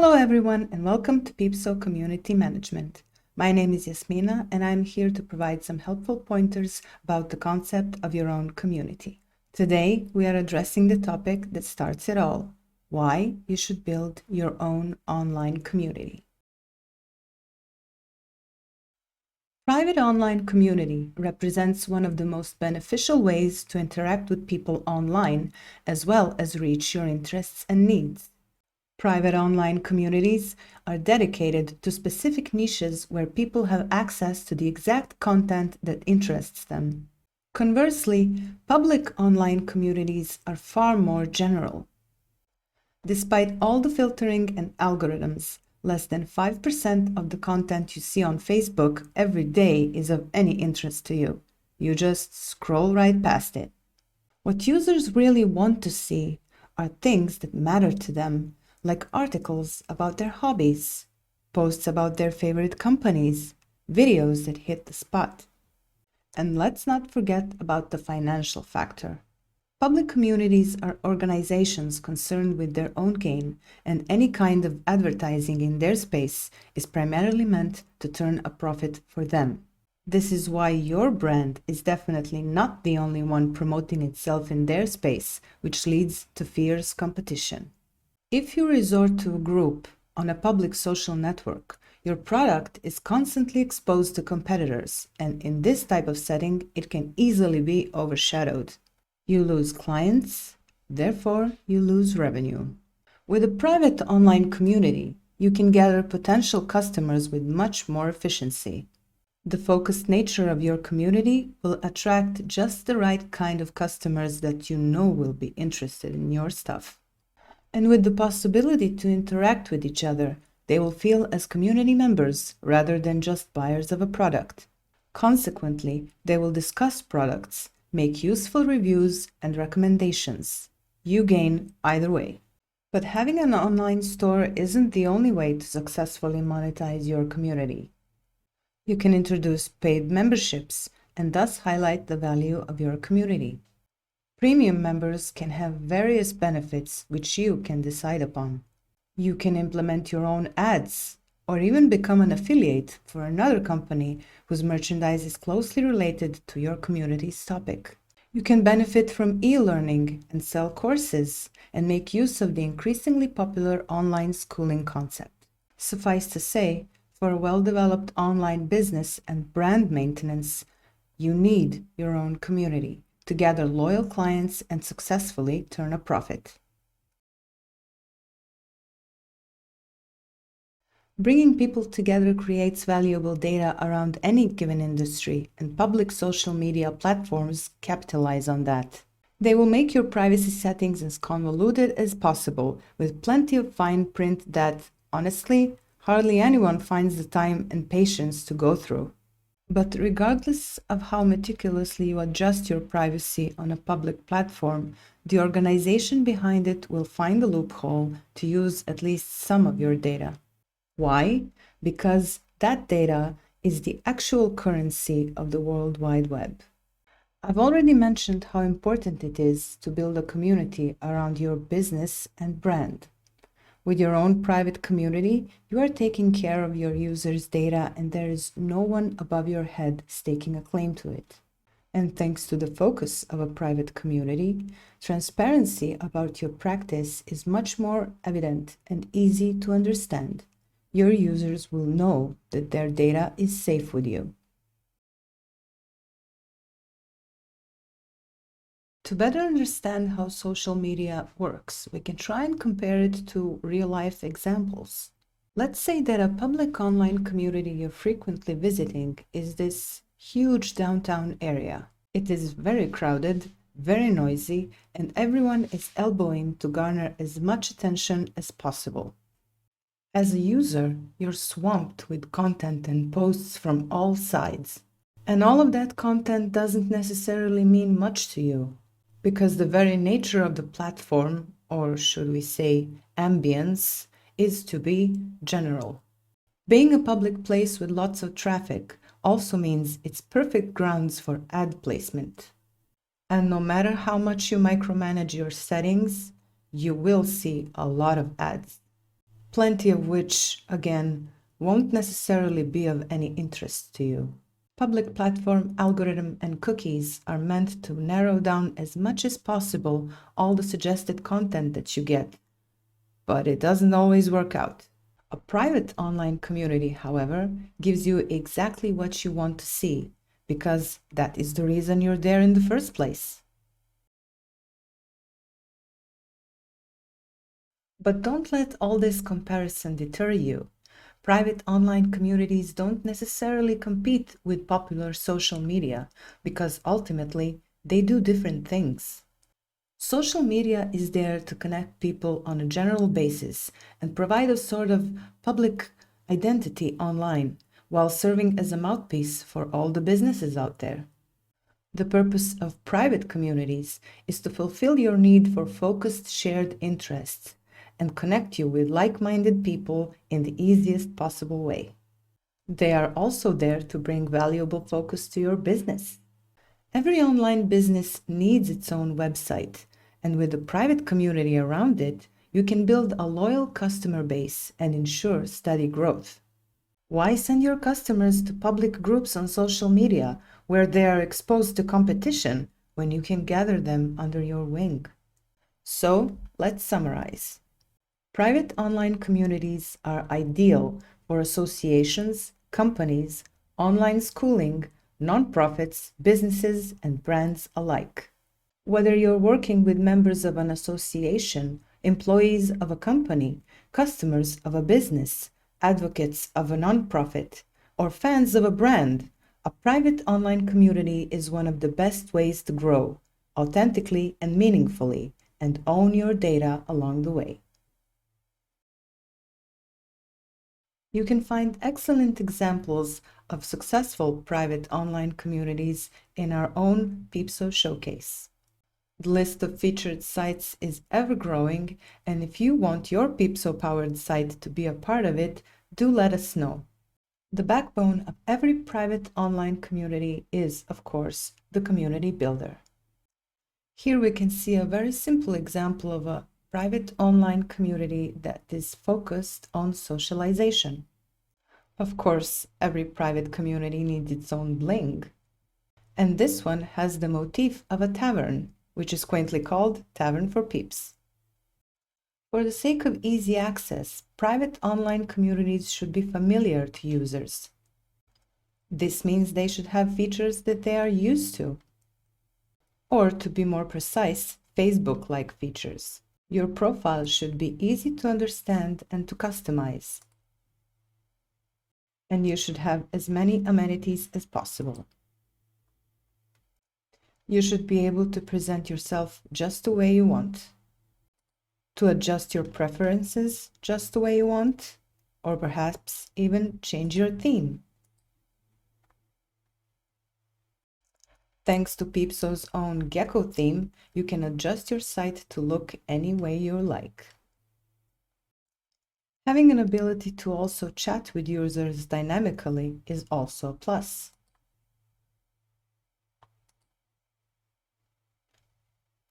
Hello everyone and welcome to PeepSo Community Management. My name is Yasmina and I'm here to provide some helpful pointers about the concept of your own community. Today we are addressing the topic that starts it all: why you should build your own online community. Private online community represents one of the most beneficial ways to interact with people online as well as reach your interests and needs. Private online communities are dedicated to specific niches where people have access to the exact content that interests them. Conversely, public online communities are far more general. Despite all the filtering and algorithms, less than 5% of the content you see on Facebook every day is of any interest to you. You just scroll right past it. What users really want to see are things that matter to them, like articles about their hobbies, posts about their favorite companies, videos that hit the spot. And let's not forget about the financial factor. Public communities are organizations concerned with their own gain, and any kind of advertising in their space is primarily meant to turn a profit for them. This is why your brand is definitely not the only one promoting itself in their space, which leads to fierce competition. If you resort to a group on a public social network, your product is constantly exposed to competitors, and in this type of setting, it can easily be overshadowed. You lose clients, therefore you lose revenue. With a private online community, you can gather potential customers with much more efficiency. The focused nature of your community will attract just the right kind of customers that you know will be interested in your stuff. And with the possibility to interact with each other, they will feel as community members rather than just buyers of a product. Consequently, they will discuss products, make useful reviews and recommendations. You gain either way. But having an online store isn't the only way to successfully monetize your community. You can introduce paid memberships and thus highlight the value of your community. Premium members can have various benefits which you can decide upon. You can implement your own ads or even become an affiliate for another company whose merchandise is closely related to your community's topic. You can benefit from e-learning and sell courses and make use of the increasingly popular online schooling concept. Suffice to say, for a well-developed online business and brand maintenance, you need your own community to gather loyal clients and successfully turn a profit. Bringing people together creates valuable data around any given industry, and public social media platforms capitalize on that. They will make your privacy settings as convoluted as possible, with plenty of fine print that, honestly, hardly anyone finds the time and patience to go through. But regardless of how meticulously you adjust your privacy on a public platform, the organization behind it will find a loophole to use at least some of your data. Why? Because that data is the actual currency of the World Wide Web. I've already mentioned how important it is to build a community around your business and brand. With your own private community, you are taking care of your users' data and there is no one above your head staking a claim to it. And thanks to the focus of a private community, transparency about your practice is much more evident and easy to understand. Your users will know that their data is safe with you. To better understand how social media works, we can try and compare it to real-life examples. Let's say that a public online community you're frequently visiting is this huge downtown area. It is very crowded, very noisy, and everyone is elbowing to garner as much attention as possible. As a user, you're swamped with content and posts from all sides. And all of that content doesn't necessarily mean much to you, because the very nature of the platform, or should we say ambience, is to be general. Being a public place with lots of traffic also means it's perfect grounds for ad placement. And no matter how much you micromanage your settings, you will see a lot of ads. plenty of which, again, won't necessarily be of any interest to you. Public platform algorithm and cookies are meant to narrow down as much as possible all the suggested content that you get, but it doesn't always work out. A private online community, however, gives you exactly what you want to see, because that is the reason you're there in the first place. But don't let all this comparison deter you. Private online communities don't necessarily compete with popular social media because ultimately they do different things. Social media is there to connect people on a general basis and provide a sort of public identity online while serving as a mouthpiece for all the businesses out there. The purpose of private communities is to fulfill your need for focused shared interests and connect you with like-minded people in the easiest possible way. They are also there to bring valuable focus to your business. Every online business needs its own website, and with a private community around it, you can build a loyal customer base and ensure steady growth. Why send your customers to public groups on social media where they are exposed to competition when you can gather them under your wing? So, let's summarize. Private online communities are ideal for associations, companies, online schooling, nonprofits, businesses, and brands alike. Whether you're working with members of an association, employees of a company, customers of a business, advocates of a nonprofit, or fans of a brand, a private online community is one of the best ways to grow authentically and meaningfully and own your data along the way. You can find excellent examples of successful private online communities in our own PeepSo showcase. The list of featured sites is ever growing, and if you want your PeepSo-powered site to be a part of it, do let us know. The backbone of every private online community is, of course, the community builder. Here we can see a very simple example of a private online community that is focused on socialization. Of course, every private community needs its own bling. And this one has the motif of a tavern, which is quaintly called Tavern for Peeps. For the sake of easy access, private online communities should be familiar to users. This means they should have features that they are used to. Or to be more precise, Facebook-like features. Your profile should be easy to understand and to customize. And you should have as many amenities as possible. You should be able to present yourself just the way you want, to adjust your preferences just the way you want, or perhaps even change your theme. Thanks to PeepSo's own Gecko theme, you can adjust your site to look any way you like. Having an ability to also chat with users dynamically is also a plus.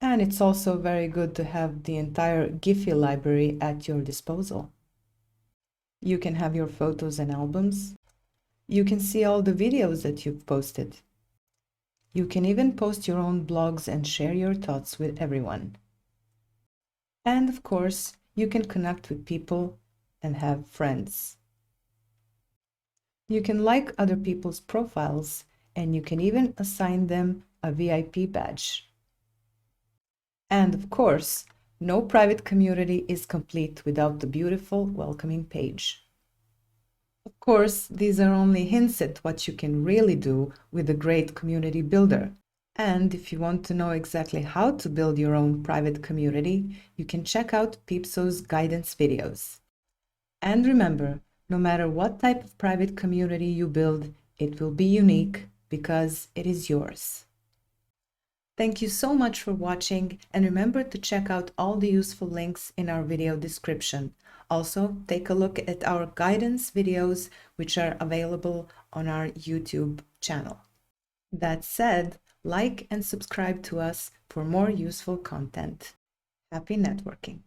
And it's also very good to have the entire Giphy library at your disposal. You can have your photos and albums. You can see all the videos that you've posted. You can even post your own blogs and share your thoughts with everyone. And of course, you can connect with people and have friends. You can like other people's profiles, and you can even assign them a VIP badge. And of course, no private community is complete without the beautiful welcoming page. Of course, these are only hints at what you can really do with a great community builder. And if you want to know exactly how to build your own private community, you can check out PeepSo's guidance videos. And remember, no matter what type of private community you build, it will be unique because it is yours. Thank you so much for watching, and remember to check out all the useful links in our video description. Also, take a look at our guidance videos, which are available on our YouTube channel. That said, like and subscribe to us for more useful content. Happy networking!